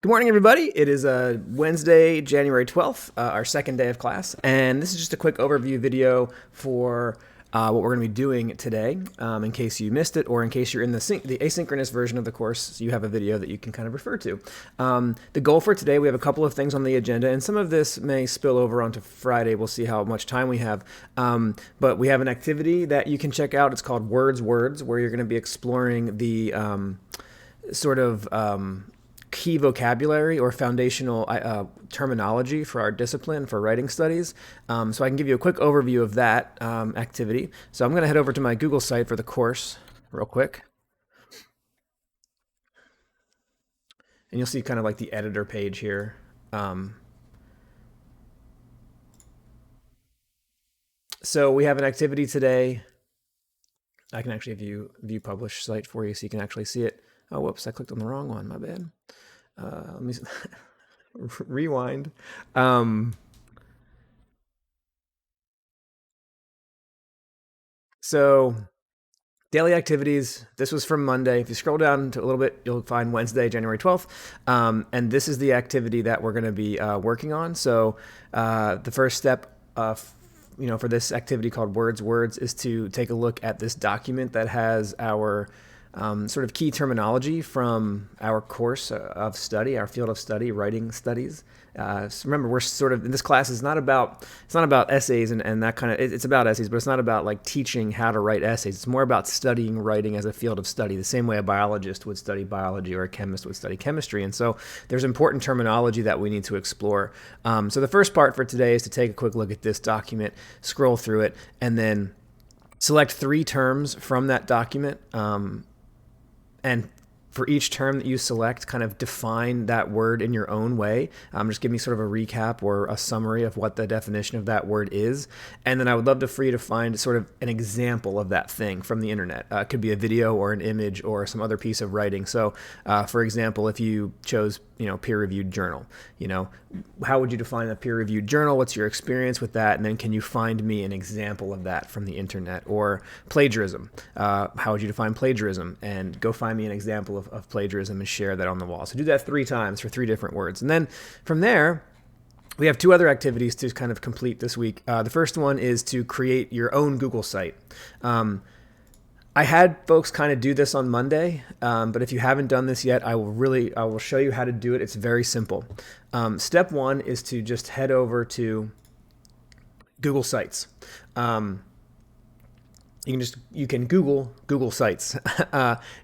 Good morning, everybody. It is Wednesday, January 12th, our second day of class, and this is just a quick overview video for what we're going to be doing today. In case you missed it, or in case you're in the asynchronous version of the course, so you have a video that you can kind of refer to. The goal for today, we have a couple of things on the agenda, and some of this may spill over onto Friday. We'll see how much time we have. But we have an activity that you can check out. It's called Wordswords, where you're going to be exploring the sort of key vocabulary or foundational terminology for our discipline for writing studies. So I can give you a quick overview of that activity. So I'm going to head over to my Google site for the course real quick. And you'll see kind of like the editor page here. So we have an activity today. I can actually view publish site for you so you can actually see it. Oh, whoops, I clicked on the wrong one, my bad. Let me rewind. So daily activities, this was from Monday. If you scroll down to a little bit, you'll find Wednesday, January 12th. And this is the activity that we're going to be working on. So the first step for this activity called Wordswords is to take a look at this document that has our sort of key terminology from our course of study, our field of study, writing studies. So remember, we're sort of in this class is not about essays and that kind of. It's about essays, but it's not about like teaching how to write essays. It's more about studying writing as a field of study, the same way a biologist would study biology or a chemist would study chemistry. And so there's important terminology that we need to explore. So the first part for today is to take a quick look at this document, scroll through it, and then select 3 terms from that document. And for each term that you select, kind of define that word in your own way. Just give me sort of a recap or a summary of what the definition of that word is. And then I would love for you to find sort of an example of that thing from the internet. It could be a video or an image or some other piece of writing. So, for example, if you chose, peer-reviewed journal, how would you define a peer-reviewed journal? What's your experience with that? And then can you find me an example of that from the internet? Or plagiarism. How would you define plagiarism? And go find me an example of plagiarism and share that on the wall. So do that 3 times for 3 different words. And then from there, we have 2 other activities to kind of complete this week. The first one is to create your own Google site. I had folks kind of do this on Monday, but if you haven't done this yet, I will show you how to do it. It's very simple. Step 1 is to just head over to Google Sites. You can Google Sites.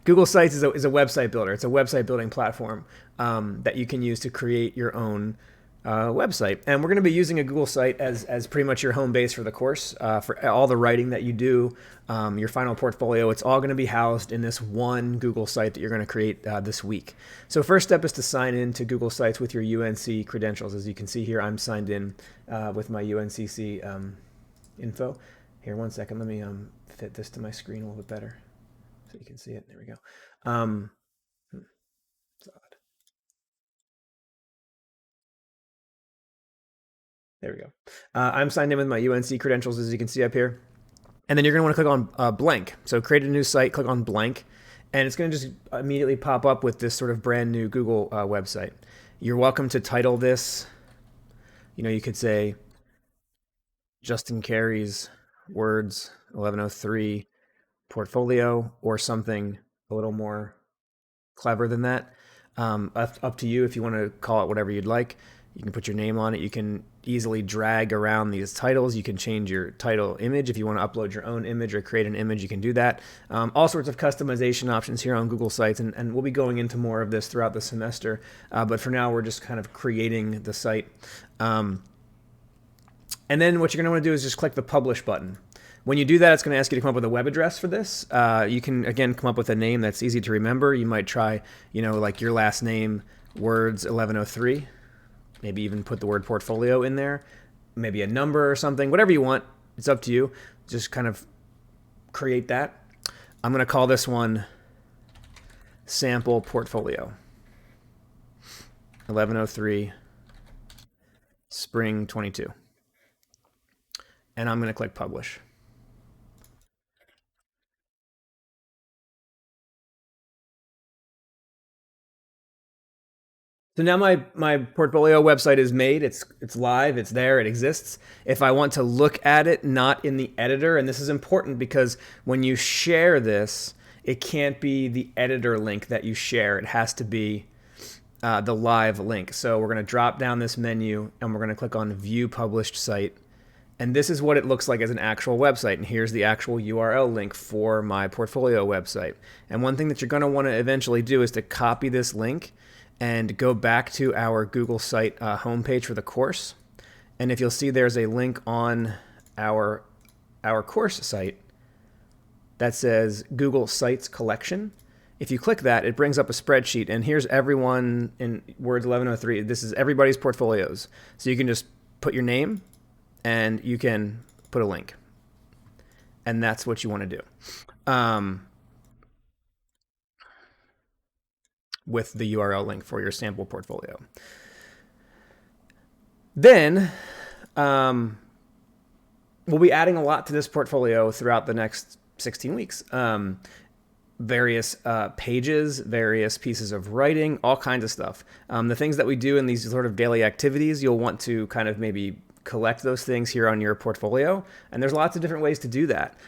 Google Sites is a website builder. It's a website building platform that you can use to create your own website. And we're going to be using a Google site as pretty much your home base for the course, for all the writing that you do, your final portfolio. It's all going to be housed in this one Google site that you're going to create this week. So first step is to sign in to Google Sites with your UNC credentials. As you can see here, I'm signed in with my UNCC info. Here, one second. Let me fit this to my screen a little bit better so you can see it. There we go. It's odd. There we go. I'm signed in with my UNC credentials, as you can see up here. And then you're going to want to click on blank. So create a new site, click on blank, and it's going to just immediately pop up with this sort of brand new Google website. You're welcome to title this. You could say Justin Carey's Words 1103 portfolio or something a little more clever than that. Up to you if you want to call it whatever you'd like. You can put your name on it. You can easily drag around these titles. You can change your title image. If you want to upload your own image or create an image, you can do that. All sorts of customization options here on Google Sites, and we'll be going into more of this throughout the semester. But for now, we're just kind of creating the site. And then what you're going to want to do is just click the Publish button. When you do that, it's going to ask you to come up with a web address for this. You can, again, come up with a name that's easy to remember. You might try, like your last name, Words 1103. Maybe even put the word portfolio in there. Maybe a number or something. Whatever you want. It's up to you. Just kind of create that. I'm going to call this one Sample Portfolio. 1103 Spring 22. And I'm going to click Publish. So now my portfolio website is made. It's live. It's there. It exists. If I want to look at it, not in the editor, and this is important because when you share this, it can't be the editor link that you share. It has to be the live link. So we're going to drop down this menu and we're going to click on View Published Site. And this is what it looks like as an actual website. And here's the actual URL link for my portfolio website. And one thing that you're going to want to eventually do is to copy this link and go back to our Google site homepage for the course. And if you'll see, there's a link on our course site that says Google Sites Collection. If you click that, it brings up a spreadsheet, and here's everyone in Words 1103. This is everybody's portfolios. So you can just put your name, and you can put a link. And that's what you want to do with the URL link for your sample portfolio. Then we'll be adding a lot to this portfolio throughout the next 16 weeks. Various pages, various pieces of writing, all kinds of stuff. The things that we do in these sort of daily activities, you'll want to kind of maybe collect those things here on your portfolio. And there's lots of different ways to do that.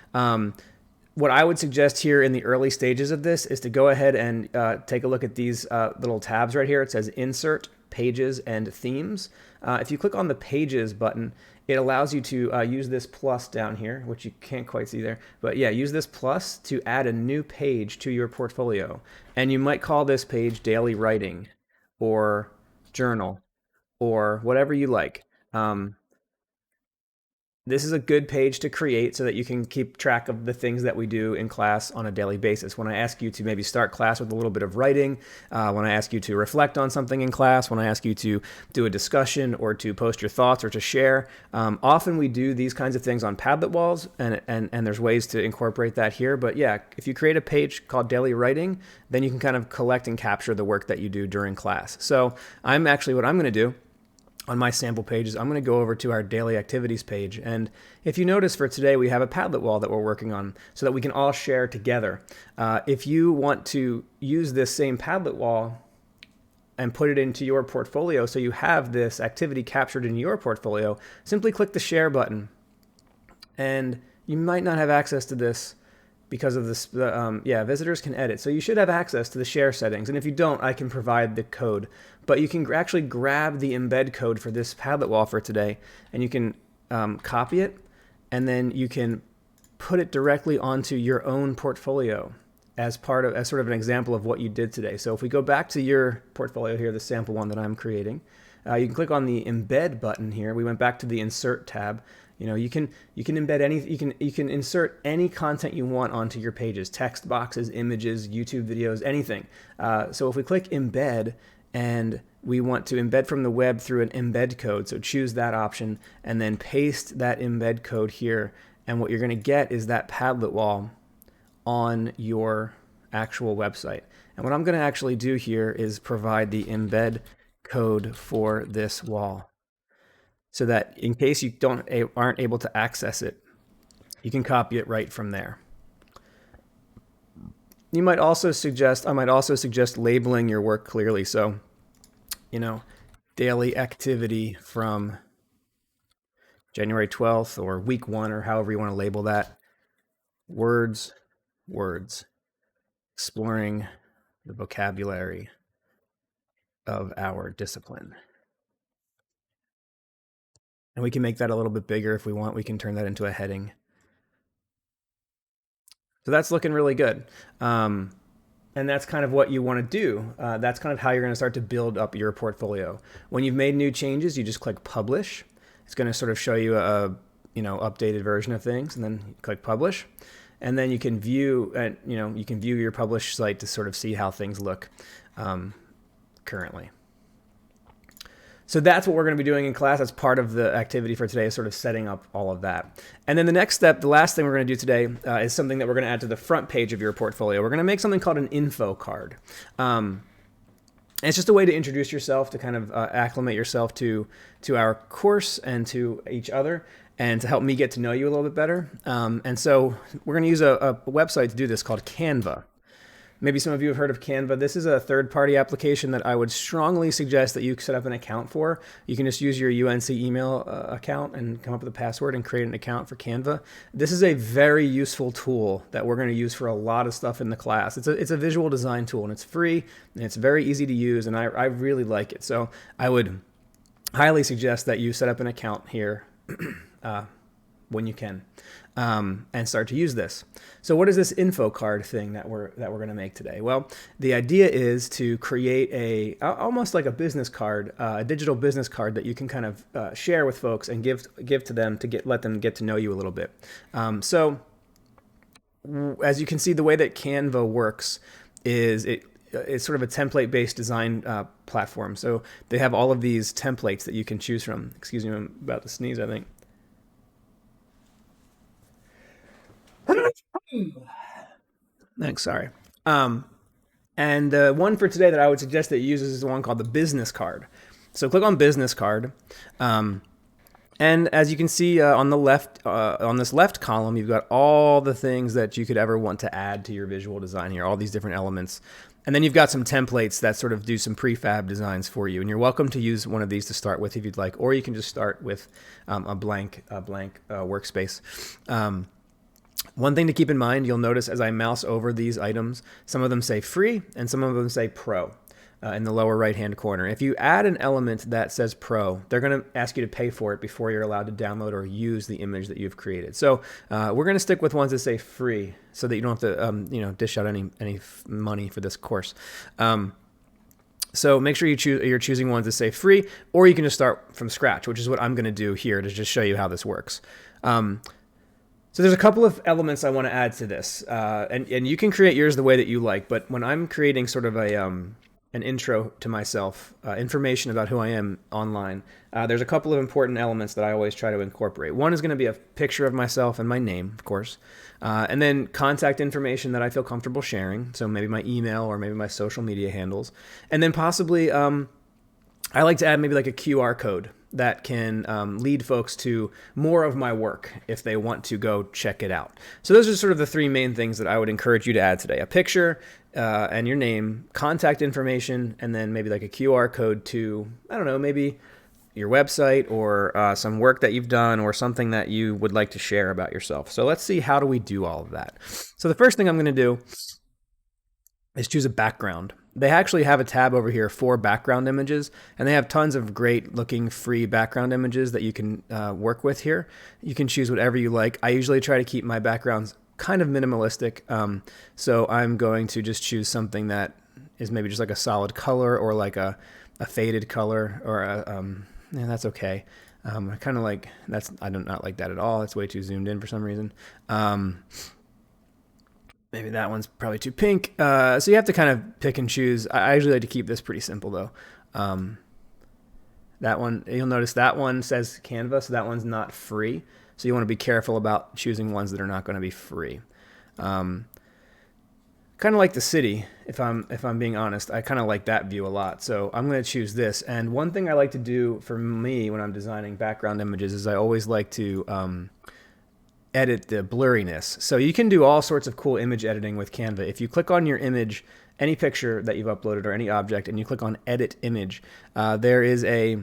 What I would suggest here in the early stages of this is to go ahead and take a look at these little tabs right here. It says Insert, Pages, and Themes. If you click on the Pages button, it allows you to use this plus down here, which you can't quite see there. But yeah, use this plus to add a new page to your portfolio. And you might call this page Daily Writing or Journal or whatever you like. This is a good page to create so that you can keep track of the things that we do in class on a daily basis. When I ask you to maybe start class with a little bit of writing, when I ask you to reflect on something in class, when I ask you to do a discussion or to post your thoughts or to share, often we do these kinds of things on Padlet walls, and there's ways to incorporate that here. But yeah, if you create a page called Daily Writing, then you can kind of collect and capture the work that you do during class. So what I'm going to do on my sample pages, I'm going to go over to our daily activities page. And if you notice for today, we have a Padlet wall that we're working on so that we can all share together. If you want to use this same Padlet wall and put it into your portfolio so you have this activity captured in your portfolio, simply click the share button. And you might not have access to this because of this, visitors can edit. So you should have access to the share settings. And if you don't, I can provide the code. But you can actually grab the embed code for this Padlet wall for today, and you can copy it, and then you can put it directly onto your own portfolio as sort of an example of what you did today. So if we go back to your portfolio here, the sample one that I'm creating, you can click on the embed button here. We went back to the insert tab. You can embed any, you can insert any content you want onto your pages, text boxes, images, YouTube videos, anything. So if we click embed and we want to embed from the web through an embed code, so choose that option and then paste that embed code here. And what you're going to get is that Padlet wall on your actual website. And what I'm going to actually do here is provide the embed code for this wall, so that in case you aren't able to access it, you can copy it right from there. I might also suggest labeling your work clearly. So, daily activity from January 12th or week 1, or however you want to label that. Words, exploring the vocabulary of our discipline. And we can make that a little bit bigger if we want. We can turn that into a heading. So that's looking really good. And that's kind of what you want to do. That's kind of how you're going to start to build up your portfolio. When you've made new changes, you just click publish. It's going to sort of show you a updated version of things, and then click publish. And then you can view your published site to sort of see how things look currently. So that's what we're going to be doing in class. That's part of the activity for today, is sort of setting up all of that. And then the next step, the last thing we're going to do today is something that we're going to add to the front page of your portfolio. We're going to make something called an info card. And it's just a way to introduce yourself, to kind of acclimate yourself to our course and to each other, and to help me get to know you a little bit better. And so we're going to use a website to do this called Canva. Maybe some of you have heard of Canva. This is a third-party application that I would strongly suggest that you set up an account for. You can just use your UNC email account and come up with a password and create an account for Canva. This is a very useful tool that we're going to use for a lot of stuff in the class. It's a visual design tool, and it's free, and it's very easy to use, and I really like it. So I would highly suggest that you set up an account here when you can, and start to use this. So what is this info card thing that we're going to make today? Well, the idea is to create almost like a business card, a digital business card that you can kind of share with folks and give to them to let them get to know you a little bit. So as you can see, the way that Canva works is it's sort of a template-based design platform. So they have all of these templates that you can choose from. Excuse me, I'm about to sneeze, I think. Thanks, sorry. And the one for today that I would suggest that you use is the one called the business card. So click on business card. And as you can see on the left, on this left column, you've got all the things that you could ever want to add to your visual design here, all these different elements. And then you've got some templates that sort of do some prefab designs for you. And you're welcome to use one of these to start with if you'd like, or you can just start with a blank workspace. One thing to keep in mind, you'll notice as I mouse over these items, some of them say free and some of them say pro in the lower right-hand corner. If you add an element that says pro, they're going to ask you to pay for it before you're allowed to download or use the image that you've created. So we're going to stick with ones that say free so that you don't have to dish out any money for this course. So make sure you're choosing ones that say free, or you can just start from scratch, which is what I'm going to do here to just show you how this works. So there's a couple of elements I want to add to this, and you can create yours the way that you like. But when I'm creating sort of an intro to myself, information about who I am online, there's a couple of important elements that I always try to incorporate. One is going to be a picture of myself and my name, of course, and then contact information that I feel comfortable sharing. So maybe my email or maybe my social media handles, and then possibly I like to add maybe like a QR code that can lead folks to more of my work if they want to go check it out. So those are sort of the three main things that I would encourage you to add today: a picture and your name, contact information, and then maybe like a QR code to, I don't know, maybe your website or some work that you've done or something that you would like to share about yourself. So let's see, how do we do all of that? So the first thing I'm going to do is choose a background. They actually have a tab over here for background images, and they have tons of great looking free background images that you can work with here. You can choose whatever you like. I usually try to keep my backgrounds kind of minimalistic, so I'm going to just choose something that is maybe just like a solid color or like a faded color, or yeah, that's okay. I kind of like I do not like that at all. It's way too zoomed in for some reason. Maybe that one's probably too pink. So you have to kind of pick and choose. I usually like to keep this pretty simple though. That one, you'll notice that one says Canva, so that one's not free. So you want to be careful about choosing ones that are not going to be free. Kind of like the city, if I'm being honest. I kind of like that view a lot. So I'm going to choose this. And one thing I like to do for me when I'm designing background images is I always like to edit the blurriness. So you can do all sorts of cool image editing with Canva. If you click on your image, any picture that you've uploaded or any object, and you click on edit image, there is a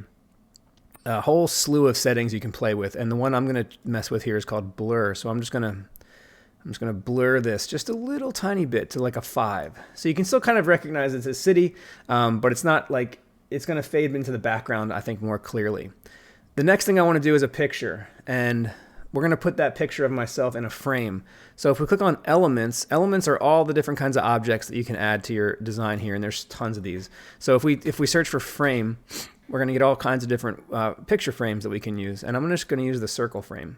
whole slew of settings you can play with. And the one I'm going to mess with here is called blur. So I'm just going to blur this just a little tiny bit to like a 5. So you can still kind of recognize it's a city, but it's not like, it's going to fade into the background, I think, more clearly. The next thing I want to do is a picture, and we're going to put that picture of myself in a frame. So if we click on elements, elements are all the different kinds of objects that you can add to your design here, and there's tons of these. So if we search for frame, we're going to get all kinds of different picture frames that we can use, and I'm just going to use the circle frame.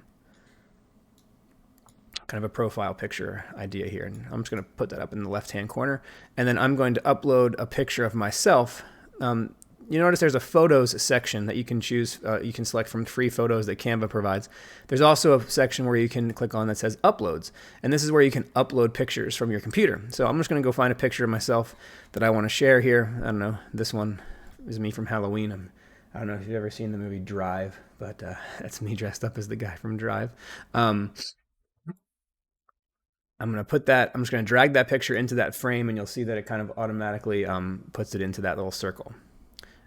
Kind of a profile picture idea here, and I'm just going to put that up in the left-hand corner, and then I'm going to upload a picture of myself. You notice there's a photos section that you can choose. You can select from free photos that Canva provides. There's also a section where you can click on that says uploads, and this is where you can upload pictures from your computer. So I'm just going to go find a picture of myself that I want to share here. I don't know, this one is me from Halloween. I don't know if you've ever seen the movie Drive, but that's me dressed up as the guy from Drive. I'm going to put that, I'm just going to drag that picture into that frame, and you'll see that it kind of automatically puts it into that little circle.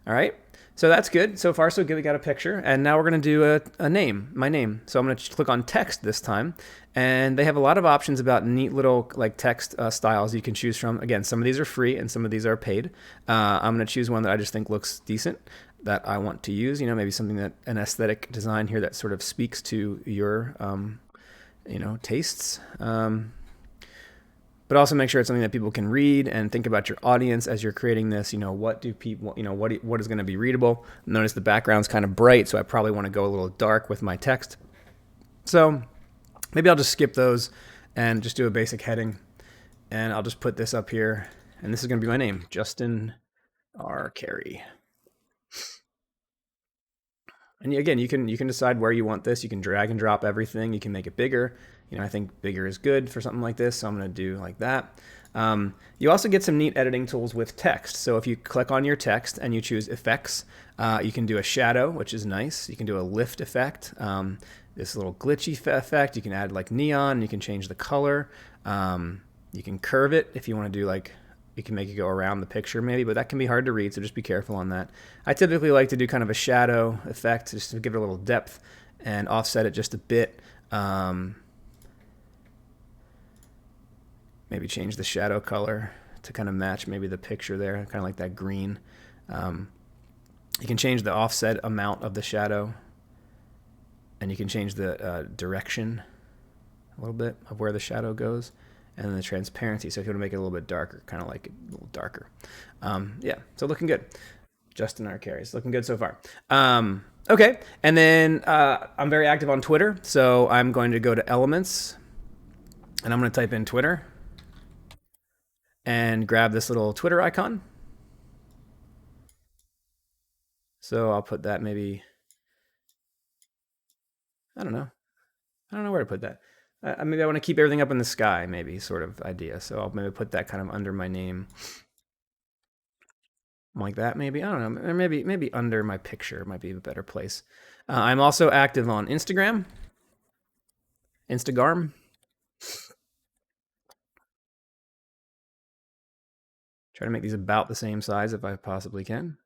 All right. So that's good. So far, so good. We got a picture. And now we're going to do a name, my name. So I'm going to click on text this time. And they have a lot of options about neat little like text styles you can choose from. Again, some of these are free and some of these are paid. I'm going to choose one that I just think looks decent that I want to use. You know, maybe something that an aesthetic design here that sort of speaks to your, tastes. But also make sure it's something that people can read, and think about your audience as you're creating this. You know, what do people, what is going to be readable? Notice the background's kind of bright, so I probably want to go a little dark with my text. So maybe I'll just skip those and just do a basic heading, and I'll just put this up here, and this is going to be my name, Justin R. Carey. And again, you can decide where you want this. You can drag and drop everything. You can make it bigger. You know, I think bigger is good for something like this, so I'm going to do like that. You also get some neat editing tools with text. So if you click on your text and you choose effects, you can do a shadow, which is nice. You can do a lift effect, this little glitchy effect. You can add like neon. You can change the color. You can curve it if you want to do like, you can make it go around the picture maybe, but that can be hard to read, so just be careful on that. I typically like to do kind of a shadow effect just to give it a little depth and offset it just a bit. Maybe change the shadow color to kind of match maybe the picture there, kind of like that green. You can change the offset amount of the shadow, and you can change the direction a little bit of where the shadow goes, and then the transparency. So if you want to make it a little bit darker, kind of like it a little darker. Yeah, so looking good. Justin R. Carey is looking good so far. Okay, and then I'm very active on Twitter, so I'm going to go to Elements, and I'm going to type in Twitter and grab this little Twitter icon. So I'll put that maybe, I don't know where to put that. Maybe I want to keep everything up in the sky, maybe sort of idea. So I'll maybe put that kind of under my name, like that. Maybe, I don't know, or maybe under my picture might be a better place. I'm also active on Instagram. Try to make these about the same size if I possibly can.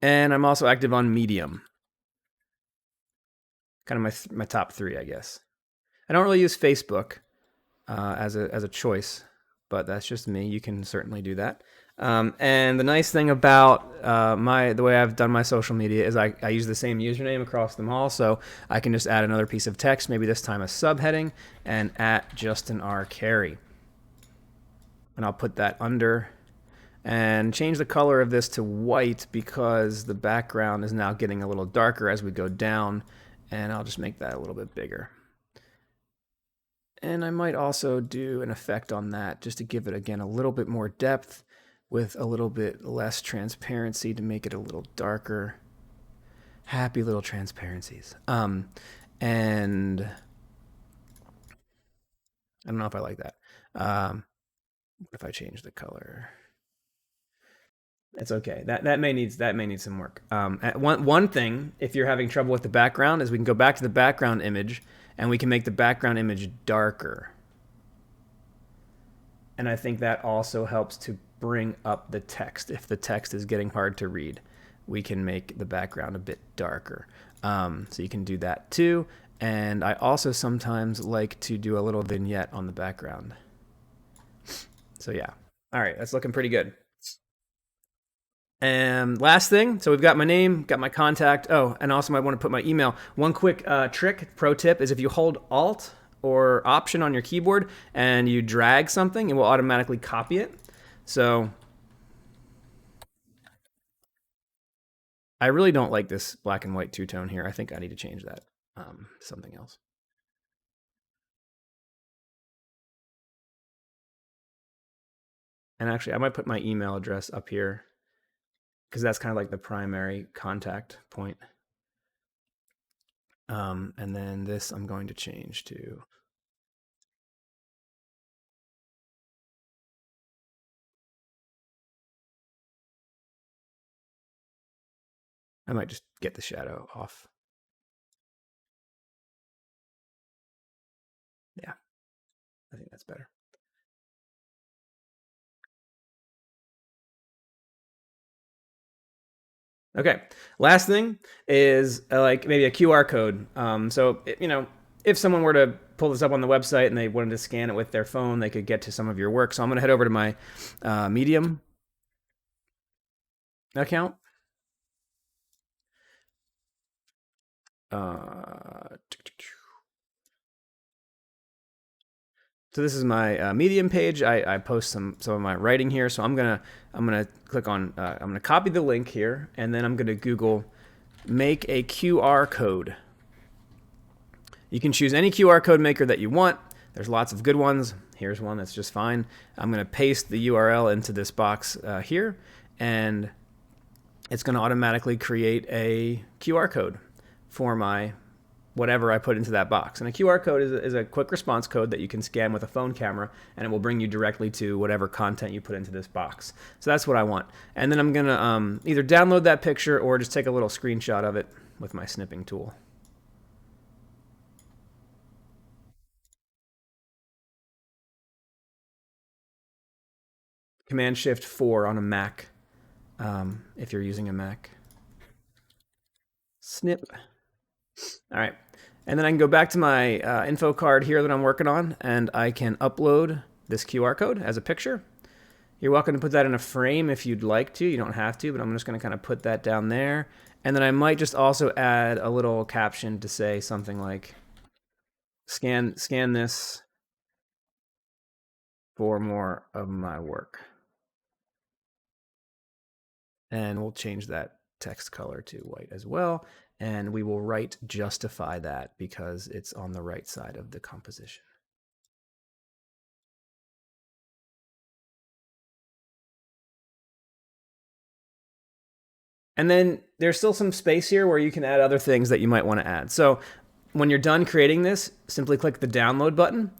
And I'm also active on Medium. Kind of my top three, I guess. I don't really use Facebook as a choice, but that's just me. You can certainly do that. And the nice thing about the way I've done my social media is I use the same username across them all, so I can just add another piece of text, maybe this time a subheading, and at Justin R. Carey. And I'll put that under and change the color of this to white because the background is now getting a little darker as we go down, and I'll just make that a little bit bigger. And I might also do an effect on that just to give it, again, a little bit more depth with a little bit less transparency to make it a little darker. Happy little transparencies. And I don't know if I like that. What if I change the color? It's okay. That may need some work. One thing, if you're having trouble with the background, is we can go back to the background image and we can make the background image darker. And I think that also helps to bring up the text. If the text is getting hard to read, we can make the background a bit darker. So you can do that too. And I also sometimes like to do a little vignette on the background. So yeah. All right, that's looking pretty good. And last thing, so we've got my name, got my contact. Oh, and also might want to put my email. One quick pro tip is if you hold Alt or Option on your keyboard and you drag something, it will automatically copy it. So I really don't like this black and white two-tone here. I think I need to change that to something else. And actually, I might put my email address up here because that's kind of like the primary contact point. And then this I'm going to change to I might just get the shadow off. I think that's better. Okay. Last thing is like maybe a QR code. If someone were to pull this up on the website and they wanted to scan it with their phone, they could get to some of your work. So I'm going to head over to my Medium account. So this is my Medium page. I post some of my writing here. So I'm gonna click on I'm gonna copy the link here, and then I'm gonna Google make a QR code. You can choose any QR code maker that you want. There's lots of good ones. Here's one that's just fine. I'm gonna paste the URL into this box here, and it's gonna automatically create a QR code for my whatever I put into that box. And a QR code is a quick response code that you can scan with a phone camera, and it will bring you directly to whatever content you put into this box. So that's what I want. And then I'm gonna either download that picture or just take a little screenshot of it with my snipping tool. Command-Shift-4 on a Mac, if you're using a Mac. Snip. All right. And then I can go back to my info card here that I'm working on, and I can upload this QR code as a picture. You're welcome to put that in a frame if you'd like to. You don't have to, but I'm just going to kind of put that down there. And then I might just also add a little caption to say something like, scan this for more of my work. And we'll change that text color to white as well. And we will write justify that because it's on the right side of the composition. And then there's still some space here where you can add other things that you might want to add. So when you're done creating this, simply click the download button.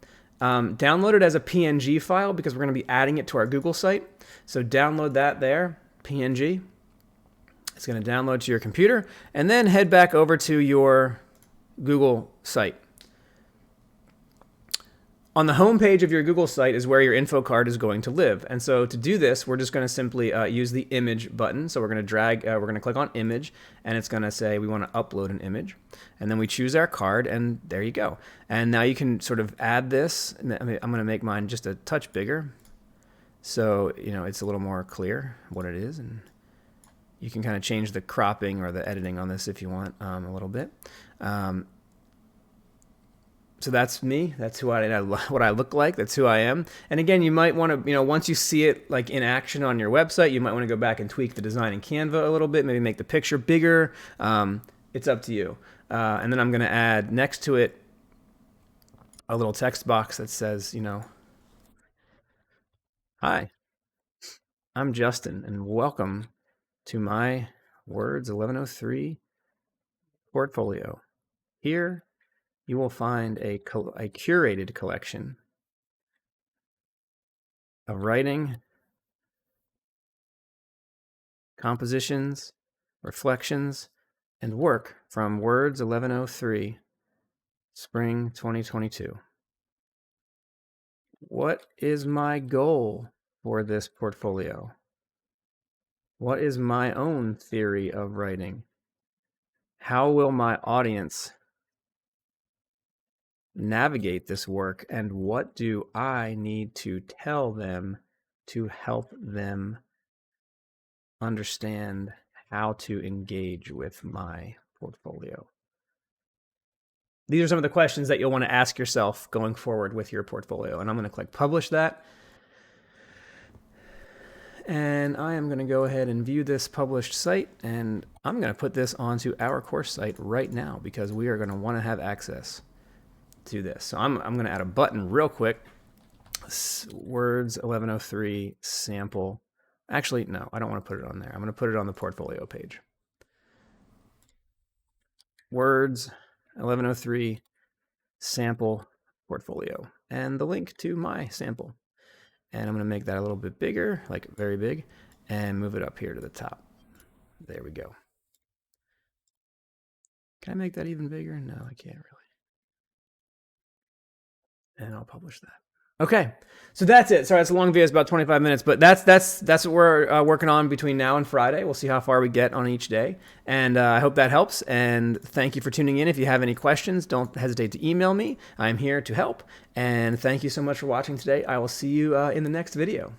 Download it as a PNG file because we're going to be adding it to our Google site. So download that there, PNG. It's going to download to your computer, and then head back over to your Google site. On the home page of your Google site is where your info card is going to live. And so to do this, we're just going to simply use the image button. So we're going to we're going to click on image, and it's going to say we want to upload an image. And then we choose our card, and there you go. And now you can sort of add this. I'm going to make mine just a touch bigger, so it's a little more clear what it is. And you can kind of change the cropping or the editing on this if you want a little bit. So that's me. That's what I look like. That's who I am. And again, you might want to, once you see it like in action on your website, you might want to go back and tweak the design in Canva a little bit, maybe make the picture bigger. It's up to you. And then I'm going to add next to it a little text box that says, hi, I'm Justin, and welcome to my Words 1103 portfolio. Here you will find a curated collection of writing, compositions, reflections, and work from Words 1103, Spring 2022. What is my goal for this portfolio? What is my own theory of writing? How will my audience navigate this work, and what do I need to tell them to help them understand how to engage with my portfolio? These are some of the questions that you'll want to ask yourself going forward with your portfolio. And I'm going to click publish that. And I am going to go ahead and view this published site, and I'm going to put this onto our course site right now because we are going to want to have access to this. So I'm going to add a button real quick. Words 1103 sample. Actually, no, I don't want to put it on there. I'm going to put it on the portfolio page. Words 1103 sample portfolio, and the link to my sample. And I'm going to make that a little bit bigger, like very big, and move it up here to the top. There we go. Can I make that even bigger? No, I can't really. And I'll publish that. Okay. So that's it. Sorry, that's a long video. It's about 25 minutes, but that's what we're working on between now and Friday. We'll see how far we get on each day, and I hope that helps. And thank you for tuning in. If you have any questions, don't hesitate to email me. I'm here to help. And thank you so much for watching today. I will see you in the next video.